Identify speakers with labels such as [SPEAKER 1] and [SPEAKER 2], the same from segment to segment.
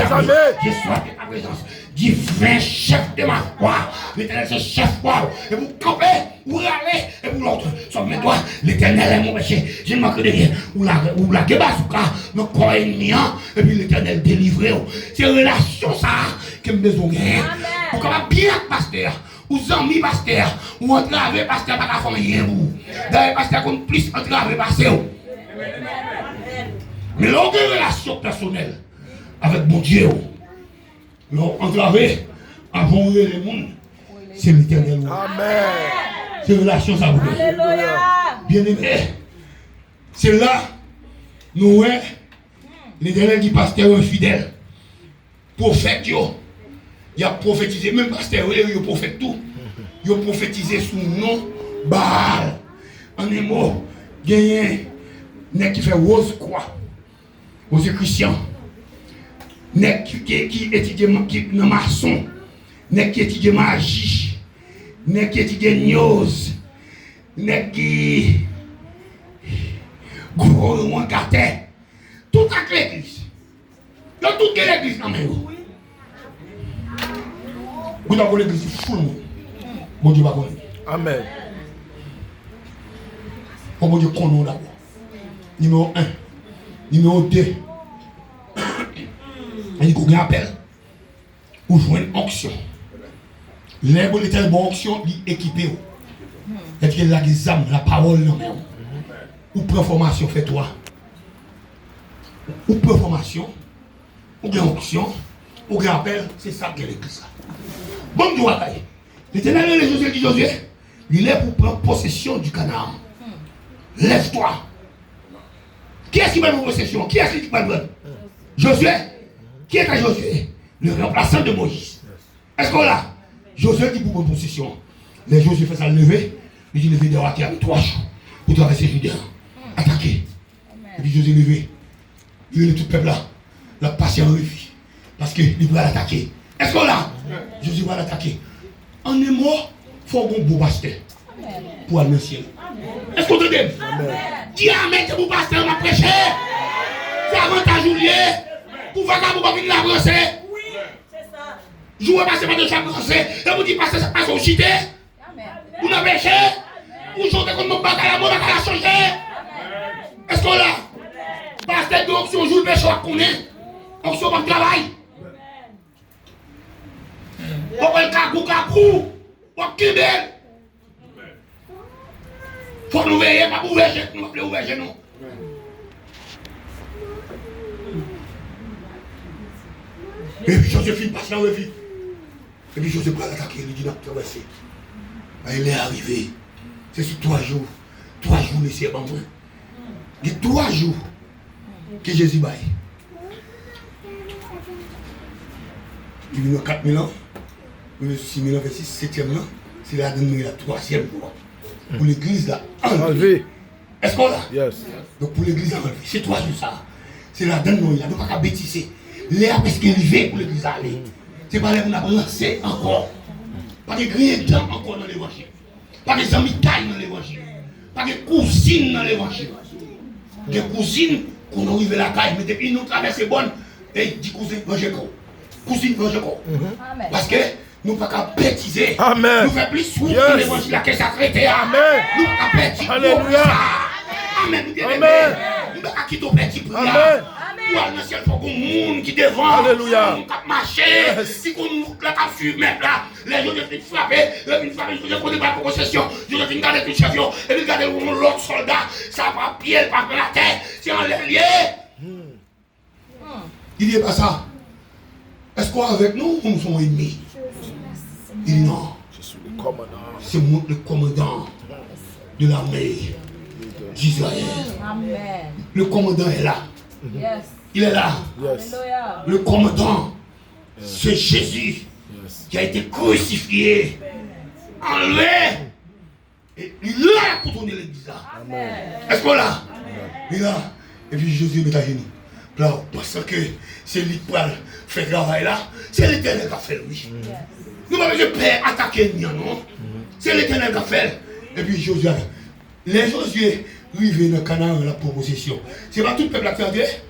[SPEAKER 1] Je sois de ta présence. Dis, viens, chef de ma foi. L'Éternel, c'est chef foi. Et vous campez, vous râlez, et vous l'autre. Sauf toi, l'Éternel est mon péché. Je ne manque de rien. Ou la gebazouka, nos corps ennemis, et puis l'Éternel délivre. C'est une relation, ça, que me besoin. Vous comme bien, pasteur. Ou amis, pasteur. Ou entraver, pasteur, par la famille. D'ailleurs, pasteur, comme plus entraver, pasteur. Mais l'on a une relation personnelle avec mon Dieu. L'on entravé avant les mondes. C'est l'Éternel.
[SPEAKER 2] Amen.
[SPEAKER 1] C'est une relation ça vous. Bien aimé. C'est là, nous, l'Éternel dit pasteur infidèle. Prophète, il a prophétisé, même pasteur, il a prophétisé tout. Il a prophétisé sous nom Baal. En un mot, il y a un qui fait rose quoi. Aux Christians, nek qui étudie dans maçon, nek qui étudie magie, nek qui étudie news, nek qui gros ou gâté, tout à l'église. Dans toute l'église, non mais vous. Vous avez l'église fou, bon Dieu va connaître.
[SPEAKER 2] Amen.
[SPEAKER 1] Bon Dieu connaît d'abord. Numéro 1. Numéro 2, il y a un appel pour jouer une onction. Les bonnes bonne onction, il équipé. C'est qu'il y a des âmes, la parole, non. Ou prend formation, fais-toi. Ou prend formation, ou bien onction, ou bien appel, c'est ça qui est l'église. Bon Dieu, l'Éternel, Josué dit Josué, il est pour prendre possession du Canaan. Lève-toi. Qui est-ce qui va prendre possession? Qui est-ce qui va prendre? Josué. Qui est Josué? Le remplaçant de Moïse. Est-ce qu'on l'a? Josué dit pour prendre possession. Les Josué fait ça lever. Il dit lever des rois qui avaient 3 jours pour traverser Judée. Attaquer. Et puis Josué levé. Il est tout le peuple là. La passer en refus. Parce qu'il va l'attaquer. Est-ce qu'on l'a? Josué va l'attaquer. En un mot, il faut un beau pasteur pour aller au ciel. Est-ce qu'on te dit? Dis Amen que vous pasteur m'a prêché. C'est avantage oublié. Pour vagabond pas venir la brasser. Oui, c'est ça. Jouez passer pas de chaque brasser. Et vous dites passer ça passe au chité. Vous n'avez péché. Vous chantez comme mon bac à la mode à la changer. Est-ce qu'on l'a? Pasteur de option joue le péché à connaître. Option pas de travail. On va le cagou. On va kibel. Faut nous veiller, pas pour ouvrir nous, pas ouvrir nous. Et puis Joséphine passe dans le vide. Et puis Joséphine va l'attaquer, il dit non, tu vas essayer. Il est arrivé. C'est sur 3 jours. 3 jours, laissez avant moi. Il y a 3 jours que Jésus baille. Il vient 4000 ans. Il vient 6000 ans, 7e ans. C'est la 3e fois. Pour l'église là, enlevé. Est-ce qu'on l'a?
[SPEAKER 2] Yes.
[SPEAKER 1] Donc pour l'église enlevé, c'est 3 jours ça. C'est la donne, il n'a pas qu'à bêtiser. L'air parce qu'il arrivé pour l'église aller. C'est pas l'air qu'on a lancé encore. Pas de grands gens encore dans l'évangile. Pas des amis taille dans l'évangile. Pas de cousines dans l'évangile. Des cousines qu'on arrive à la caille, mais depuis nous traversons bonne, et dit cousine, mangez quoi. Cousine, mangez quoi. Parce que nous ne pouvons pas bêtiser.
[SPEAKER 2] Amen.
[SPEAKER 1] Nous faisons plus souvent dans l'évangile que ça traité.
[SPEAKER 2] Amen.
[SPEAKER 1] Nous ne pouvons pas bêtiser.
[SPEAKER 2] Alléluia.
[SPEAKER 1] Amen.
[SPEAKER 2] Amen.
[SPEAKER 1] Nous ne pouvons pas quitter au petit prière.
[SPEAKER 2] Amen.
[SPEAKER 1] Pour aller dans le ciel, il faut qu'on monde qui devant.
[SPEAKER 2] Alléluia.
[SPEAKER 1] On peut marcher. Si on là, on fume là, les gens viennent frapper. Les gens viennent frapper par possession. Les gens viennent garder tout chef. Et puis garder l'autre soldat. Ça va pied, pas la terre. C'est en l'air lié. Il dit pas ça. Est-ce qu'avec nous, nous sommes ennemis? Il dit non.
[SPEAKER 2] Je suis le commandant.
[SPEAKER 1] C'est moi le commandant de l'armée d'Israël. Le commandant est là.
[SPEAKER 3] Yes.
[SPEAKER 1] Il est là.
[SPEAKER 2] Yes.
[SPEAKER 1] Le commandant, c'est Jésus qui a été crucifié, enlevé. Et il est là pour tourner l'église. Est-ce qu'on l'a? Il est là. Et puis Jésus met à genoux. Là, parce que c'est lui qui fait le travail là. C'est l'Éternel qui a fait lui. Nous ne pouvons pas attaquer non. C'est l'Éternel qui a fait. Et puis Josué, les Josué arrivent dans le Canaan la proposition. C'est pas tout le peuple qui a fait.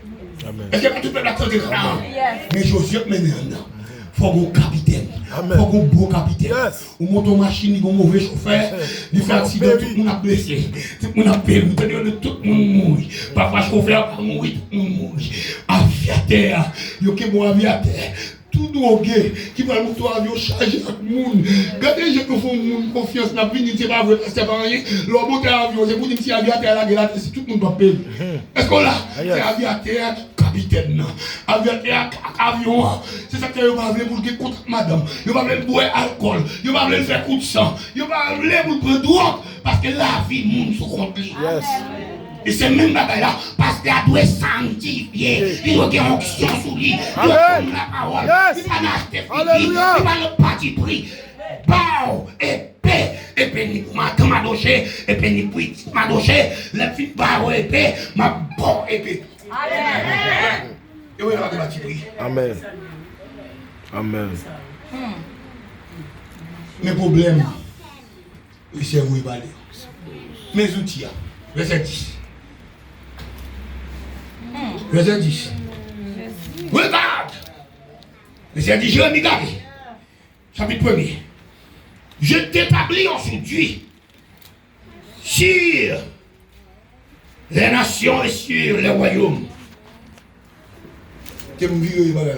[SPEAKER 1] Est-ce que pas tout le peuple a tenté Canaan? Mais Josué maintenant. Il faut un capitaine. Il faut un beau capitaine. Ou monte en machine, il y a un mauvais chauffeur. Il fait accident, tout le monde a blessé. Tout le monde a perdu. Tout le monde mourit. Parfois, le chauffeur va mourir, tout le monde mourit. Aviateur, il y a un bon aviateur. Tout drogué qui va le moto avion chargé avec le monde. Regardez les gens qui font confiance dans la vie, c'est pas vrai, c'est pas rien. Leur moteur avion, c'est pour dire que si aviateur à la gueule, c'est tout le monde doit payer. Est-ce qu'on l'a? C'est aviateur, capitaine. Aviateur, avion. C'est ça que vous avez pour le contre madame. Vous avez boire alcool. Vous avez faire coup de sang. Vous avez pour prendre drogue. Parce que la vie, le monde se compte. Et c'est même bagaille là, parce qu'il doit sanctifier, il doit avoir onction sur lui, il doit prendre la parole, il va l'acheter, il va le parti pris. Bao, épée, ni pour ma madoché, épée, ni pour madoché, le film bao, épée, ma bon épée. Amen. Et oui, il va parti pris.
[SPEAKER 2] Amen. Amen.
[SPEAKER 1] Mes problèmes, c'est où il va aller. Mes outils, verset 10. Verset 10. Regarde. Verset 10, Jérémie, regardez. Chapitre 1er. Je t'établis aujourd'hui sur les nations et sur les royaumes. Tu me dis, il va là.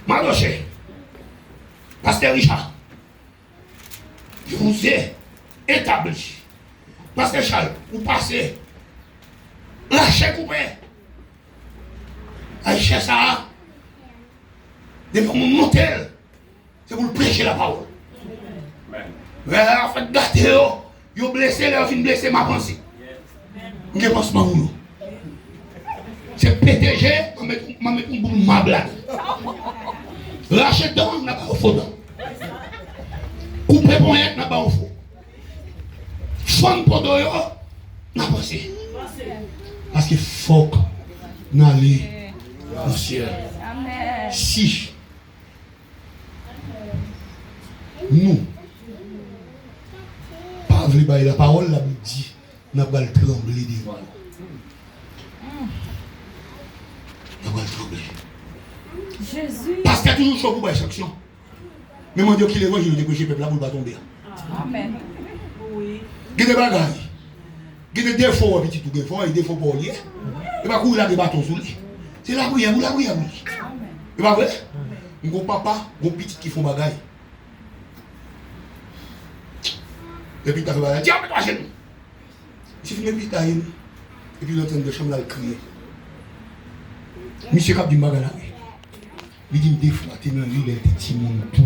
[SPEAKER 1] Madoché. Pasteur Richard. Je vous ai établi. Pasteur Charles, vous passez. Lâchez coupé. Lâchez ça. Devant mon hôtel. C'est pour prêcher la parole. Mais en fait, gâtez-vous. Vous blessez, vous finissez blesser ma pensée. Je pense pas où. C'est PTG, je vais mettre une boule ma blague. Lâchez dedans, je n'ai pas au faux dedans. Coupez pour rien, je n'ai pas au faux. Femme pour toi, je n'ai pas pensé. Parce qu'il faut qu'on aille au ciel. Si nous, pas vrai, la parole la dit, nous allons trembler devant nous. Nous allons trembler. Jésus. Parce qu'il y a toujours chose pour l'instruction. Mais mon Dieu, qu'il est vrai, je vais prêcher le peuple là pour ne pas tomber. Amen. Oui. Il y a des bagages. Il y a des défauts, petit tout, des fois, il y a des défauts pour lui. Il va courir là des bâtons sous lui. C'est la bouille, la bouille. C'est pas vrai? Mon papa, mon petit qui font bagaille. Et puis, tu as fait bagaille. Tiens, mets-toi chez nous. Si tu fais petit taille, et puis l'autre de chambre là, il crie. Monsieur Cap du Magala, il dit des fois, tu es dans l'île, il est petit monde tout.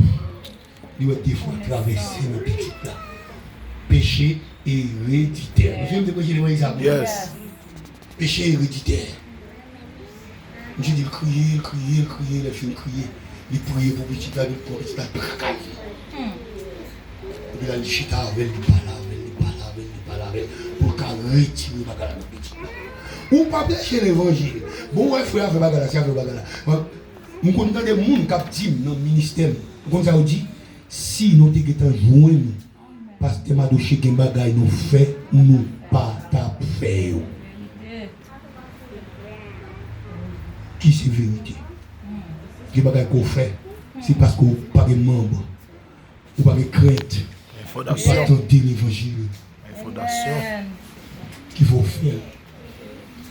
[SPEAKER 1] Il dit des fois, traverser nos petites là. Péché héréditaire. Vous savez, péché héréditaire.
[SPEAKER 2] Yes.
[SPEAKER 1] Péché héréditaire. Je dis crier, les filles crier. Il priait pour petit là, pour petit là, et puis là, il chita avec, il parle, pour qu'à retirer bagala dans petit là. Ou pas pécher l'évangile. Bon, ouais, frère, fait bagala, c'est fait bagala. Nous connaissons des gens qui disent dans le ministère, comme ça on dit, si nous sommes joints, parce que nous avons des bagages nous fait, nous pas faire. Qui c'est vérité? Les bagages qu'on fait, c'est parce qu'on n'a pas de membres, ou pas de crainte, ou pas tenter l'évangile. Qu'il faut faire.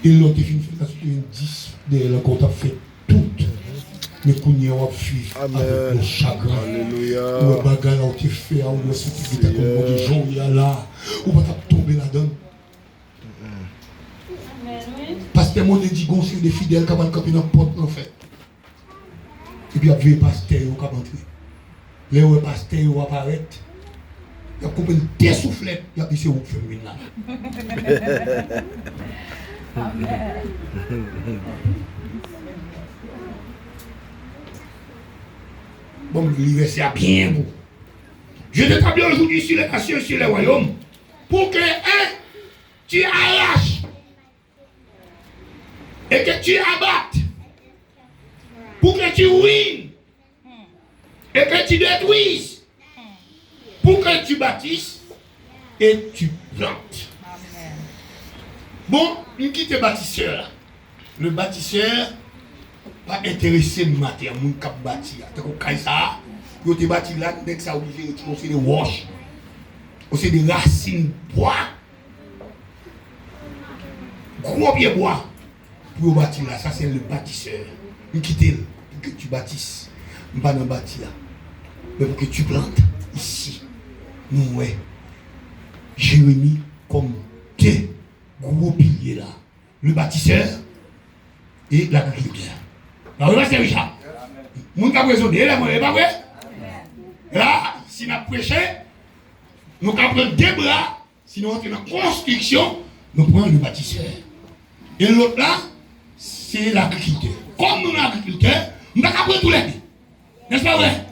[SPEAKER 1] Et l'autre film fait parce qu'il y a 10 de qu'on a fait tout. Mais qu'on y a fui avec le chagrin.
[SPEAKER 2] Alléluia.
[SPEAKER 1] Ou le bagage là où tu fais, ou le site qui est comme des gens, il y a là, ou pas tomber là-dedans. Parce que mon dit qu'on suit des fidèles qui vont camper dans la porte en fait. Et puis il y a des pasteurs qui vont entrer. Les pasteurs vont apparaître. Il y a coupé des soufflettes, il y a ici où vous faites là. Amen. Bon, l'université a bien beau. Je t'établis aujourd'hui sur les nations, sur les royaumes, pour que tu arraches et que tu abattes, pour que tu ruines et que tu détruises, pour que tu bâtisses et tu plantes. Bon, une qui te bâtisseur là. Le bâtisseur pas intéressé de matin, mon cap bâti. Tant qu'on ça, yo te bâti là, dès que ça obligé de tirer des roches. C'est des racines bois. Gros pied bois. Pour bâtir là, ça c'est le bâtisseur. Il quitte pour que tu bâtisses. Pas dans bâti là. Mais pour que tu plantes ici. Nous ouais. Jérémie comme deux gros piliers là. Le bâtisseur et l'agriculteur. Alors là c'est Richard. Mon cap raisonner là, moi, pas vrai? Là, si nous prêchons, nous prenons deux bras, sinon on est dans la construction, nous prenons le bâtisseur. Et l'autre là, c'est l'agriculteur. Comme nous sommes agriculteurs, nous ne pouvons pas prendre tous les deux. N'est-ce pas vrai?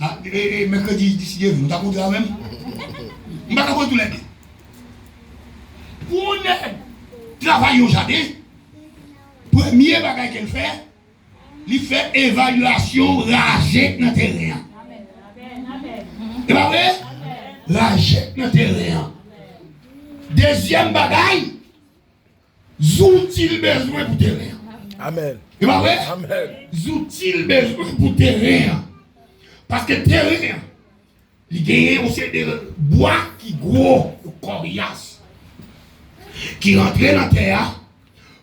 [SPEAKER 1] Ah, et mercredi, d'ici Dieu, nous avons la même. Nous ne pouvons pas prendre tous les deux. Pour nous travailler au jardin, premier bagage qu'elle fait, il fait évaluation ragée dans le terrain. C'est pas vrai? Ragée dans le terrain. Deuxième bagage, zoutil besoin pour terrain.
[SPEAKER 2] Amen.
[SPEAKER 1] C'est pas vrai?
[SPEAKER 2] Amen.
[SPEAKER 1] Zoutil besoin pour terrain. Parce que terrain, il y a aussi des bois qui gros, coriaces, qui rentrent dans la terre.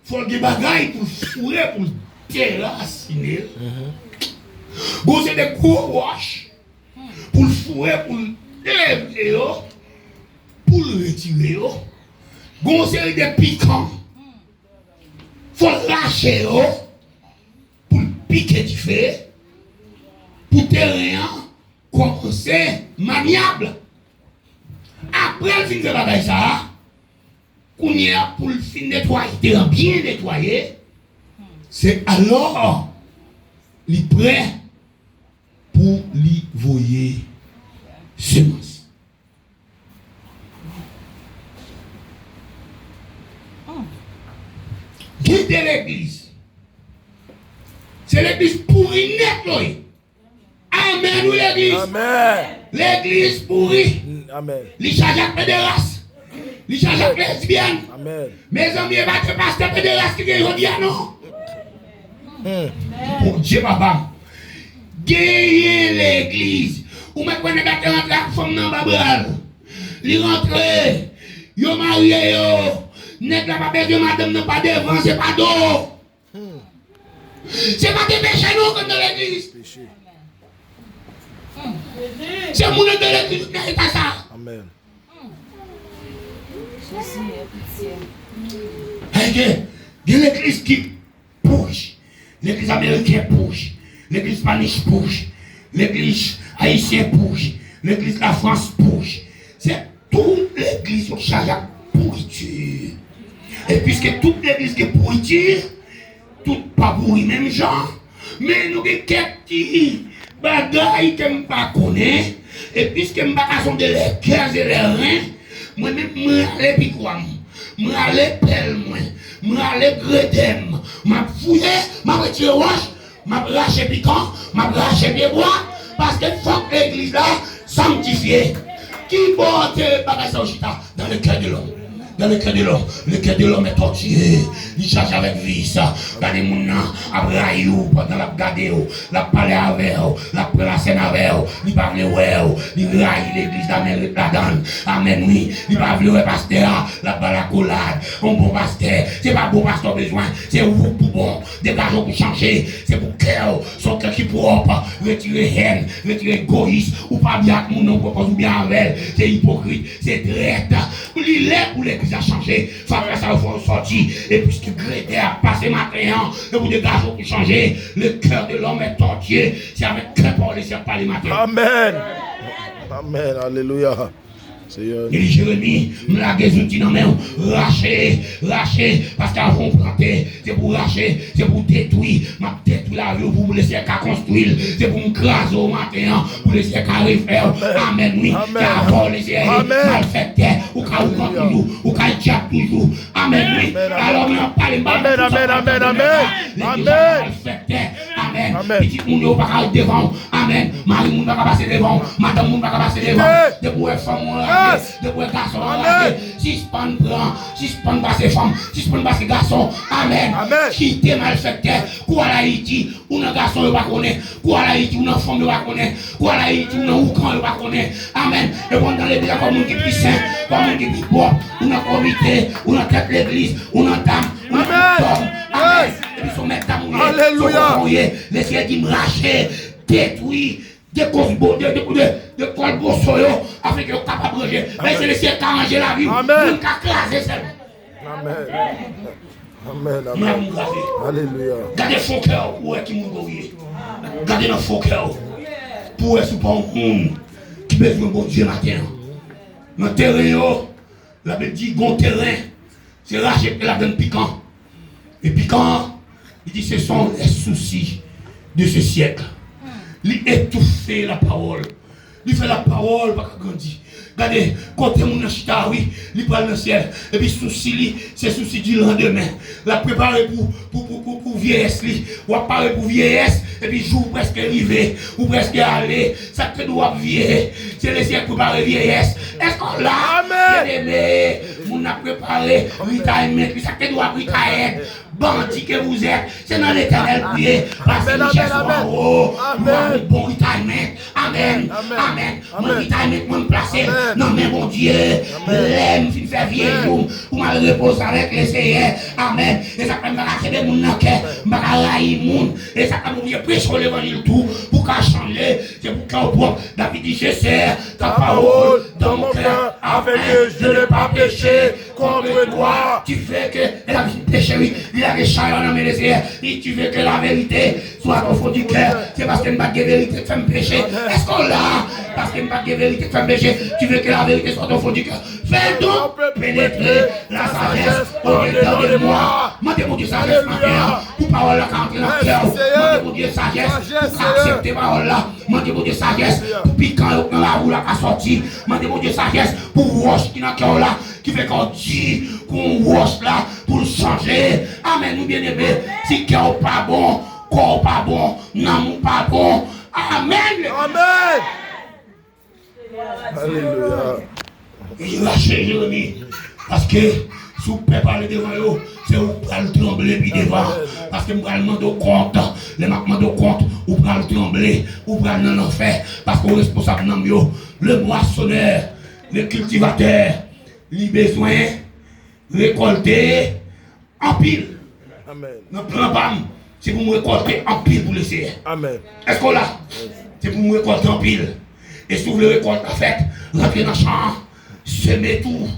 [SPEAKER 1] Il faut des bagailles pour fourrer, pour terrasiner. Bon, c'est des gros roches pour le fourrer, pour le lever, pour le retirer. Bon, c'est des piquants. Il faut lâcher pour le piquer du feu, pour terrain commencer maniable. Après le fin de la bagaille, ça, qu'on y a pour le fin nettoyer, terrain bien nettoyé, c'est alors il est prêt pour lui voyer semence. Quitter l'église. C'est l'église pourrie nettoyée. Amen ou l'église.
[SPEAKER 2] Amen.
[SPEAKER 1] L'église pourrie.
[SPEAKER 2] Amen.
[SPEAKER 1] Les charges à pédéraste. Les charges à lesbiennes.
[SPEAKER 2] Amen.
[SPEAKER 1] Mes amis, il va te passer pédéraste qui est aujourd'hui, non? Pour Dieu, papa. Gagner l'église. Ou me connaît pas rentrer la femme dans le babral. Li rentre. Yo marié yo. N'est pas besoin de madame, non pas devant, c'est pas d'eau. C'est pas de péché, nous, comme dans l'église. C'est mon de l'église qui est ça.
[SPEAKER 2] Amen.
[SPEAKER 1] Il y a l'église qui push. L'église américaine push. L'église spanish push. L'église haïtienne push. L'église de la France push. C'est toute l'église qui charge à pourriture. Et puisque toute l'église qui est pourriture, tout pas pourri même genre, mais nous avons quelques petits bagailles que je ne connais pas. Et puisque je ne sais pas de les cœurs et les reins, moi-même, je vais aller piquer, je vais aller pelle, je vais aller gretter, je vais fouiller, je vais retirer roche, je vais lâcher piquant, je vais lâcher des bois, parce qu'il faut que l'église là sanctifiée. Qui porte le bagage au chita dans le cœur de l'homme? Dans le cœur de l'homme. Le cœur de l'homme est torturé. Il charge avec vis. Dans les mounans, après pendant la garder, la parler avec, la prendre la scène avec, il parle il raille l'église d'Amérique là-dedans. Amen, oui. Il parle ouais pasteur, la balacolade, un bon pasteur. C'est pas bon pasteur besoin, c'est vous pour bon. Dégageons pour changer. C'est pour cœur, son cœur qui propre. Retirer haine, retirer égoïsme, ou pas bien que mon nom propose bien avec. C'est hypocrite, c'est traite. Il est pour l'église a changé. Frère, ça va sortir. Et puisque Grété a passé matin, et vous dégagez pour changer. Le cœur de l'homme est entier. C'est avec cœur pour laisser parler matin.
[SPEAKER 2] Amen. Amen. Alléluia. Seigneur.
[SPEAKER 1] Il dit Jérémie, me la outils dans main, racher, parce qu'avant planter, c'est pour racher, c'est pour détruire, m'a détruire la vie pour vous laisser qu'à construire, c'est pour me craser au matin, pour laisser qu'à refaire. Amen, oui, car avant laisser mal fait ou qu'à ou toujours, ou qu'à diable toujours. Amen, oui. Alors, on parle
[SPEAKER 2] Amen, amen, amen, amen. Amen.
[SPEAKER 1] Amen. Petit monde yo pas aller devant. Amen. Marie monde pas passer devant. Madame monde pas passer devant. De pour femme de pour garçon. Suspend prend, suspend passer femme, suspend passer garçon. Amen. Qui t'es malfaiteur, quoi l'Haïti, ou un garçon yo pas connaît, quoi l'Haïti ou une femme yo pas connaît, quoi l'Haïti ou un oucan yo pas connaît. Amen. Et pendant les biens comme monde qui plus saint, comme monde qui plus propre, ou un comité, ou un tête l'église, ou un dame, ou un homme. Amen. Et puis son maître d'amour. Alléluia. Laissez qui me racher, détruit. De quoi le beau soyo, afin que vous capable de ranger. Mais c'est laisser arranger la vie. Amen.
[SPEAKER 2] Amen. Amen. Alléluia.
[SPEAKER 1] Gardez son cœur pour qui vous gourriez. Gardez dans son cœur pour être pas un monde qui besoin de bon Dieu matin. Dans le terrain, la Bible dit bon terrain, c'est racheter la donne piquant. Et piquant, il dit ce sont les soucis de ce siècle. Il étouffe la parole. Il fait la parole, pas grandir. Regardez, quand mon chita, oui, il parle dans le ciel. Et puis, souci, c'est souci du lendemain. La préparer pour vieillesse, ou préparer pour vieillesse, et puis, jour presque arrivé, ou presque aller, ça te doit vieillir. C'est laisser préparer vieillesse. Est-ce qu'on l'a? Amen. Aimé, on a préparé retirement, puis ça te doit retirement. Bandit que vous êtes, c'est dans l'éternel prier. Parce que nous cherchons en haut. Amen. Bon retirement. Amen. Amen. Mon retirement, mon placé. Non, mais mon Dieu, l'aime, il fait vieille jour. Pour me reposer avec les Seigneurs. Amen. Et ça peut me racheter mon cœur. Je vais et ça peut me prêcher l'évangile tout. Pour qu'à changer, c'est pour qu'à propre. David dit, je sers ta parole dans mon cœur. Afin que je n'ai pas péché contre toi. Tu fais que la vie péché, oui. Et tu veux que la vérité soit au fond du cœur. C'est parce qu'elle n'a pas de vérité qui fait me pécher. Est-ce qu'on l'a? Parce qu'elle n'a pas de vérité qui fait me pécher. Tu veux que la vérité soit au fond du cœur. Fais donc pénétrer la sagesse au dedans de moi. Mandez mon Dieu sagesse matin. Pour parole là quand dans le cœur. Mandez mon Dieu sagesse pour accepter parole là. Mandez mon Dieu sagesse pour piquant dans la roue là qui a sorti. Mandez mon Dieu sagesse pour wash qui dans le cœur là. Qui fait qu'on dit qu'on wash là pour le changer. Amen, nous bien aimés. Si cœur pas bon, corps pas bon, non pas bon. Amen.
[SPEAKER 2] Amen. Alléluia.
[SPEAKER 1] Il lâche Jérémie. Parce que si vous pouvez parler devant eux, c'est vous pouvez le trembler puis devant. Parce que vous pouvez demander compte. Les marquements de compte, vous pouvez le trembler, vous pouvez le l'enfer. Parce que vous êtes responsable dans le moissonneur, le cultivateur, les besoins, récolter en pile.
[SPEAKER 2] Amen.
[SPEAKER 1] Dans plan bam, c'est pour me récolter en pile pour le Seigneur.
[SPEAKER 2] Amen.
[SPEAKER 1] Est-ce qu'on l'a? C'est pour me récolter en pile. Et si vous voulez récolter en fait, rentrez dans le champ, semez tout.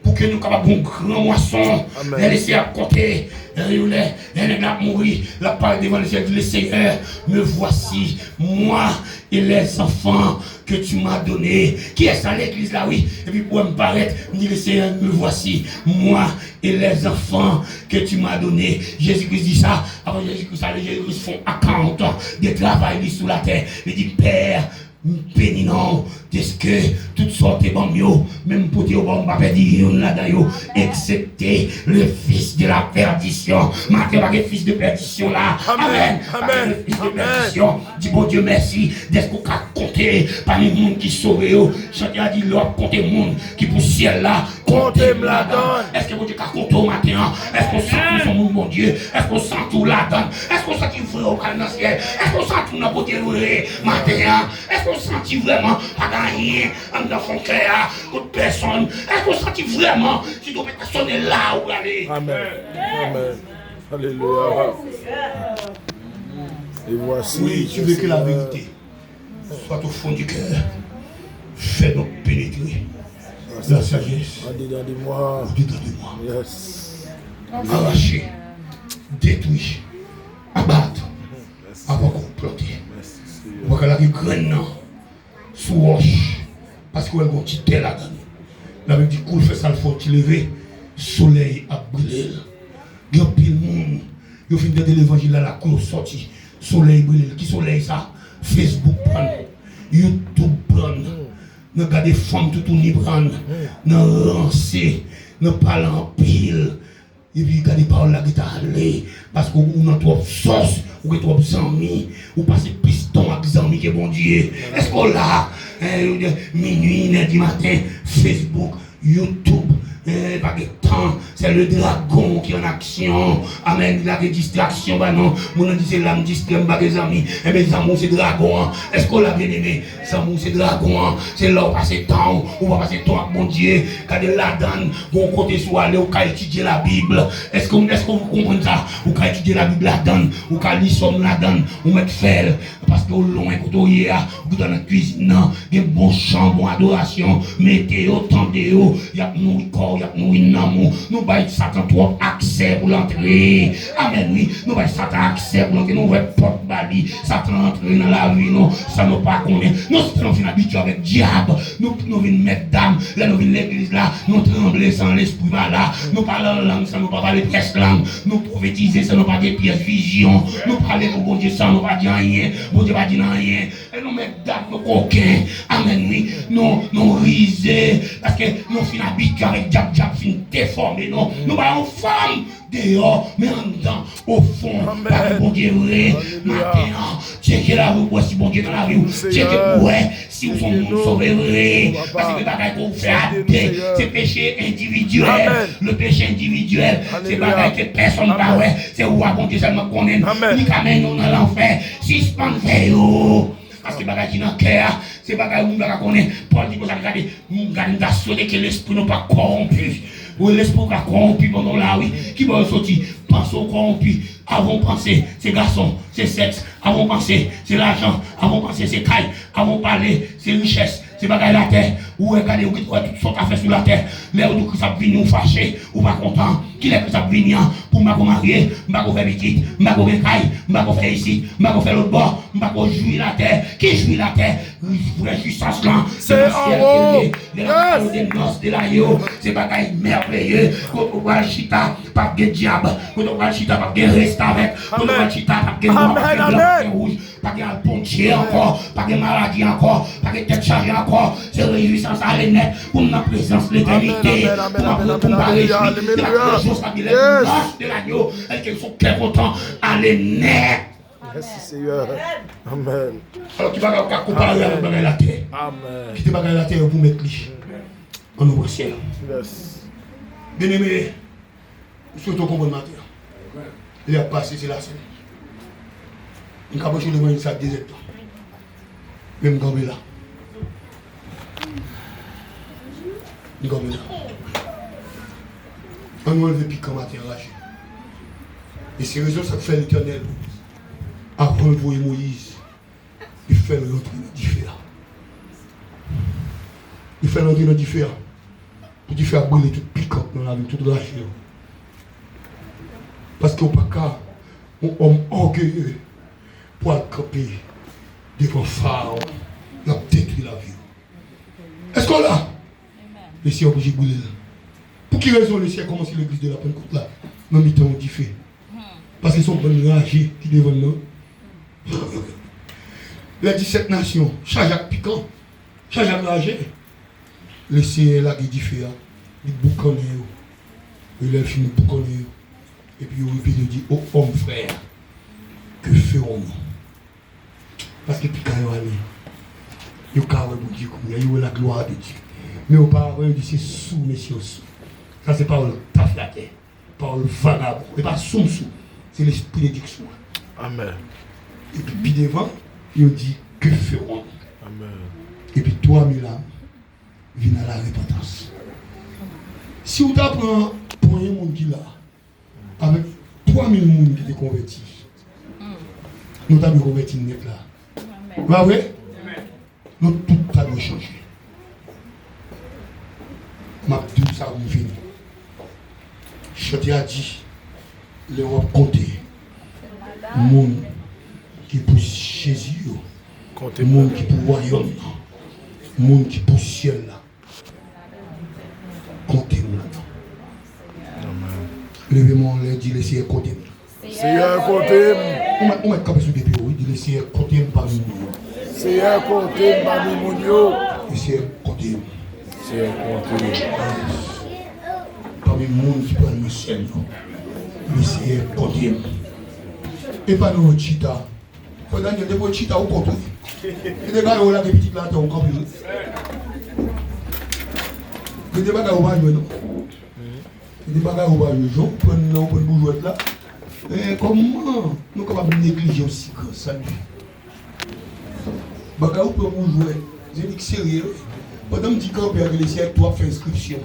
[SPEAKER 1] Pour que nous capables de grand moisson, les laisser à côté, les nègres mourir, la parole devant le ciel, le Seigneur, me voici, moi et les enfants que tu m'as donnés. Qui est ça l'église là, oui? Et puis pour me paraître, me dit le Seigneur, me voici, moi et les enfants que tu m'as donnés. Jésus-Christ dit ça, avant Jésus-Christ, les Jésus-Christ font account de travail sous la terre. Il dit, Père, béni non, est-ce que toutes sortes de bon mieux, même pour dire bon, pas dire là-dedans, excepté le fils de la perdition. Marquez pas le fils de perdition là. Amen. Amen. Le fils de perdition. Dis bon Dieu merci, d'être qu'on a compté parmi les gens qui sauvent. Chacun a dit l'autre compter les gens qui pour ciel là, comptez la donne. Est-ce que bon Dieu a compté au matin? Est-ce qu'on sent tout son monde, mon Dieu? Est-ce qu'on sent tout la donne? Est-ce qu'on sent qu'il faut au dans le ciel? Est-ce qu'on sent tout notre beauté matin? Est-ce qu'on sent vraiment pas gagner dans son cœur contre personne? Est-ce qu'on sent vraiment si doit sonner là où aller?
[SPEAKER 2] Amen. Amen. Alléluia. Et voici.
[SPEAKER 1] Oui, tu veux que la vérité soit au fond du cœur. Fais donc pénétrer la sagesse.
[SPEAKER 2] Dedans de moi.
[SPEAKER 1] Dedans de moi.
[SPEAKER 2] Yes.
[SPEAKER 1] Arracher, détruire, abattre, avant qu'on plante. On va la graine sous roche. Parce qu'elle a un petit terre là-dedans. La Bible dit qu'il fait ça, il faut te lever. Soleil a brûlé. Il y a pile de monde. Il y a fini de l'évangile là, la cour sortie. Soleil brûlé. Qui soleil ça? Facebook prend. YouTube prend. Nous regardons des femmes tout le monde prendre. Nous lancer. Nous parlons en pile. Et puis, regardez par là qui t'a allé. Parce qu'on a trop sauce ou trop amis, ou passer piston avec amis qui est bon Dieu. Est-ce qu'on l'a, minuit, lundi matin, Facebook, YouTube, pas de temps, c'est le dragon qui est en action. Amen, il a des distractions, bah non, mon dit c'est l'âme distraite, bah des amis, et mes amours c'est dragon. Est-ce qu'on l'a bien aimé? C'est amour c'est dragon, c'est là où passer temps, on va passer temps avec mon Dieu, quand de la donne, bon côté soit aller, ou qu'à étudier la Bible. Est-ce que vous comprenez ça? Ou qu'à étudier la Bible la donne, ou qu'à lire somme la donne, ou mettre faire, parce que au loin, quand on y est, ou dans la cuisine, il y a bon chant, bon adoration, mettez-vous, tendez-vous, il y a nous corps, il y a nous amour, nous baillons Satan trop accès pour l'entrer. Amen, oui, nous baillons Satan accès pour l'entrer, nous voyons porte bali, Satan entrer dans la vie, non, ça nous pas connaît. Nous sommes habitués avec diable, nous venons mettre dame, là nous venons l'église là, nous trembler sans l'esprit là, nous parlons en langue, ça nous pas parler pièce langue, nous prophétiser, ça nous pas des pièces vision, nous parler pour bon Dieu, ça nous pas dire rien, bon Dieu pas dire rien, et nous mettons dame, nos coquins, amen, oui, nous riser, parce que nous sommes habitués avec diable, fin déformé, non, nous parlons femme dehors, mais en dedans, au fond, par bon Dieu, maintenant, checker la rue, si bon Dieu dans la rue, checker pour si vous sont sauvés, parce que bagaille qu'on fait à deux, c'est péché individuel, le péché individuel, c'est bagaille que personne ne parle, c'est où bon Dieu seulement connaît, ni quand même nous dans l'enfer, suspendez-vous. Parce que bagaille qui dans le cœur, c'est bagaille où nous connaît. Paul dit que ça regarde, nous garder que l'esprit n'est pas corrompu. Ou l'esprit pas corrompu pendant la oui, qui va sortir, pense au corrompu. Avant penser, c'est garçon, c'est sexe. Avant penser, c'est l'argent. Avant penser, c'est caille. Avant parler, c'est richesse. C'est bagaille la terre. Ou regardez, ou tout son affaire sur la terre. Mais où que ça vient nous fâcher, ou pas content. Qui est que ça vient pour m'a marier, m'a faire petite, m'a faire caille, m'a faire ici, m'a faire l'autre bord, m'a jouir la terre. Qui jouit la terre? Vraie jouissance là. C'est en haut. Les noces de la yo. C'est bagaille merveilleux. Quand on va chita, pas de diable. Quand on va chita, pas de reste avec. Quand on va chita, pas de noir, pas de blanc, rouge. Pas de pontier encore, pas de maladie encore, pas de tête chargée encore. C'est réjouissance à l'énet pour ma présence, l'éternité. Pour ma réjouir. La chose qui les noces de l'agneau. Est-ce qu'ils sont très contents à l'énet?
[SPEAKER 2] Merci Seigneur. Amen.
[SPEAKER 1] Alors tu vas comparer avec la terre.
[SPEAKER 2] Amen.
[SPEAKER 1] Qui te bagaille la terre pour mettre lui en au ciel.
[SPEAKER 2] Yes.
[SPEAKER 1] Bien aimé, surtout comprendre ma terre. Il a passé, c'est la scène. Il a pas le ça 17 ans. Même Gambé là. Gambé là. On nous enlève piquant ma terre lâché. Et c'est raison ça fait l'Éternel. Après envoyer Moïse, il fait l'entrée dans différent. Il fait l'entrée dans différent. Pour lui faire brûler tout piquant dans la vie, tout lâché. Parce qu'on n'a pas qu'un homme orgueilleux pour camper devant Pharaon, il a détruit la vie. Est-ce qu'on l'a? Le ciel est obligé de brûler là. Pour quelle raison le ciel a commencé l'église de la Pentecôte là? Dans le temps où il fait. Parce qu'ils sont bonnes ragés qui devant nous. Les 17 nations, Chajak piquant, Chajak ragé. Le ciel là qui diffère, il boucanne, il a fini boucanne. Et puis il dit, oh homme frère, que ferons-nous? Parce que puis quand il y a il y a la gloire de Dieu. Mais auparavant, il dit c'est sous, messieurs, sous. Ça c'est par le taf la terre, par le vagabond, et pas sous, c'est l'esprit de Dieu.
[SPEAKER 2] Amen.
[SPEAKER 1] Et puis devant, il dit que ferons-nous?
[SPEAKER 2] Amen.
[SPEAKER 1] Et puis 3000 âmes viennent à la repentance. Si vous apprenez pour un monde qui là, avec 3000 personnes qui sont convertis, nous avons converti net là. Bah oui? Nous tout ça doit changer. Ma tout ça vous finit. Je t'ai dit, l'Europe compter. Monde qui pour Jésus, monde qui pour royaume, monde qui pour ciel là. Comptez-nous là-dedans. Levez-moi, on dit laissez compter.
[SPEAKER 2] Seigneur, comptez.
[SPEAKER 1] On met comme sur des bureaux, il dit laissez compter parmi nous.
[SPEAKER 2] Seigneur, comptez parmi nous.
[SPEAKER 1] Laissez compter.
[SPEAKER 2] Seigneur, comptez.
[SPEAKER 1] Parmi le monde qui prend le ciel, laissez compter. Et pas nous, Chita. Faut Daniel, des Chita au compte. Et des gars, là, des petits là, t'es au campus. Et des bagages au bas, non? Et des bagages au bas, non? Pour une bourgeoise là. Et comment nous sommes capables de négliger aussi que ça? Bagages pour une bourgeoise. J'ai dit que sérieux. Pendant que je dis qu'on peut aller ici, tu as fait inscription.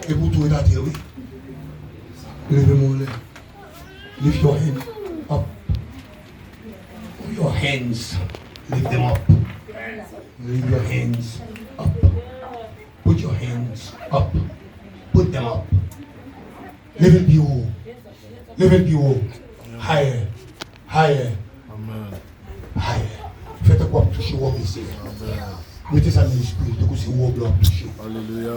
[SPEAKER 1] Et pour tout est à terre, oui. Levez mon lait. Lift your hand up. Your hands. Lift them up. Lift your hands up. Put your hands up. Put them up. Level below. Level below. Higher. Higher.
[SPEAKER 2] Amen.
[SPEAKER 1] Higher. Faites quoi pour toucher au ici. Mettez ça dans l'esprit. De coup, c'est où blanc toucher.
[SPEAKER 2] Alléluia.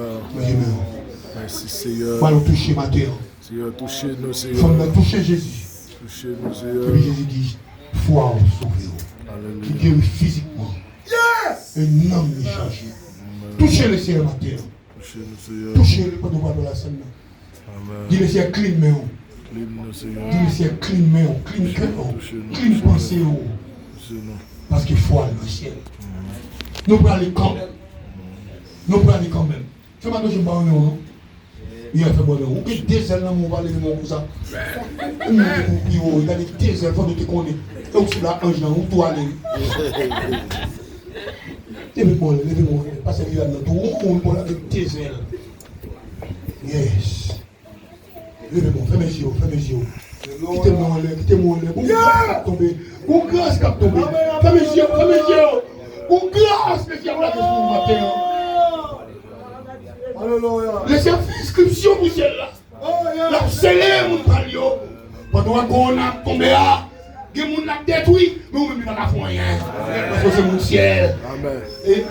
[SPEAKER 2] Merci Seigneur.
[SPEAKER 1] Moi, le toucher ma terre.
[SPEAKER 2] Seigneur, touchez-nous,
[SPEAKER 1] Il
[SPEAKER 2] Seigneur.
[SPEAKER 1] faut toucher Jésus.
[SPEAKER 2] Touchez-nous,
[SPEAKER 1] Et
[SPEAKER 2] Seigneur.
[SPEAKER 1] puis Jésus dit, foi au sauver. Qui
[SPEAKER 2] Alléluia.
[SPEAKER 1] guérit physiquement. Yes! Et non, il change. Touchez le Seigneur ma terre.
[SPEAKER 2] Touchez-nous, Seigneur.
[SPEAKER 1] Touchez-le quand on va dans la scène.
[SPEAKER 2] Amen.
[SPEAKER 1] Dis le Seigneur, clean mais
[SPEAKER 2] Clean-nous, Seigneur.
[SPEAKER 1] Dis le Seigneur, clean mais clean cœur. Clean pensée.
[SPEAKER 2] Touchez-nous.
[SPEAKER 1] Parce qu'il faut aller au ciel. Nous pouvons aller quand même. Nous pouvons aller quand même. C'est maintenant que je me parle, non? Il a fait bon, on peut des ailes, on va aller mon cousin. Il a des ailes, il faut que tu connais. Et aussi là, ange, on doit aller. Levez-moi, levez-moi. Parce qu'il y a notre on peut aller des ailes. Yes. Levez-moi, fais mes yeux, fais mes yeux. Quittez-moi, quittez-moi. Bon grâce tomber. Bon grâce cap tomber. Fais mes yeux, fais mes yeux. Bon grâce, les diables, que je vous matin.
[SPEAKER 2] Alléluia.
[SPEAKER 1] Laissez faire inscription pour celle-là. La scellé, mon palio. Pendant qu'on a tombé là, que mon a détruit, mais on ne peut pas faire rien. Parce que c'est mon ciel.
[SPEAKER 2] Amen.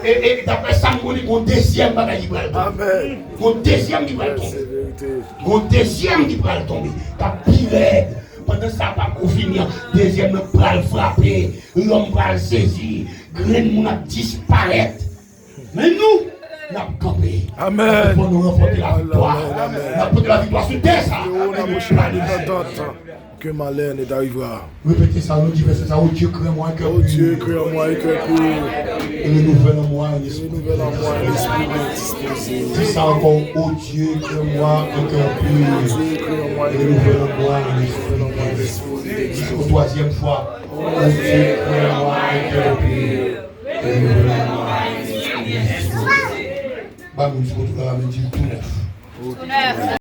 [SPEAKER 1] Et d'après ça, on est au deuxième bagage qui va tomber.
[SPEAKER 2] Amen.
[SPEAKER 1] Au deuxième qui va
[SPEAKER 2] C'est
[SPEAKER 1] tomber.
[SPEAKER 2] vérité.
[SPEAKER 1] Au deuxième qui va tomber. T'as pire. Pendant ça, pas qu'on finit. Deuxième va le frapper. L'homme va le saisir. Graine mon a disparaître. Mais nous, nous avons campé.
[SPEAKER 2] Amen.
[SPEAKER 1] Pour nous remporter la victoire.
[SPEAKER 2] Amen.
[SPEAKER 1] Nous avons porté la victoire sur terre, ça.
[SPEAKER 2] On a bouché la d'entente que ma laine est arrivera.
[SPEAKER 1] Répétez ça, nous disons ça. Oh Dieu, crée-moi un cœur
[SPEAKER 2] Oh Dieu,
[SPEAKER 1] pur.
[SPEAKER 2] crée en moi un cœur pur.
[SPEAKER 1] Et renouvelle en moi un esprit.
[SPEAKER 2] Renouvelle en moi un esprit disposé.
[SPEAKER 1] Dis ça encore. Oh Dieu, crée-moi un cœur pur.
[SPEAKER 2] Dieu, crée en moi un
[SPEAKER 1] Et
[SPEAKER 2] cœur
[SPEAKER 1] renouvelle
[SPEAKER 2] pur.
[SPEAKER 1] en moi un esprit disposé. Dis au troisième fois. Oh Dieu, crée-moi un cœur pur. Et renouvelle en moi un esprit disposé. Bah, nous disons tout là, mais dis tout neuf.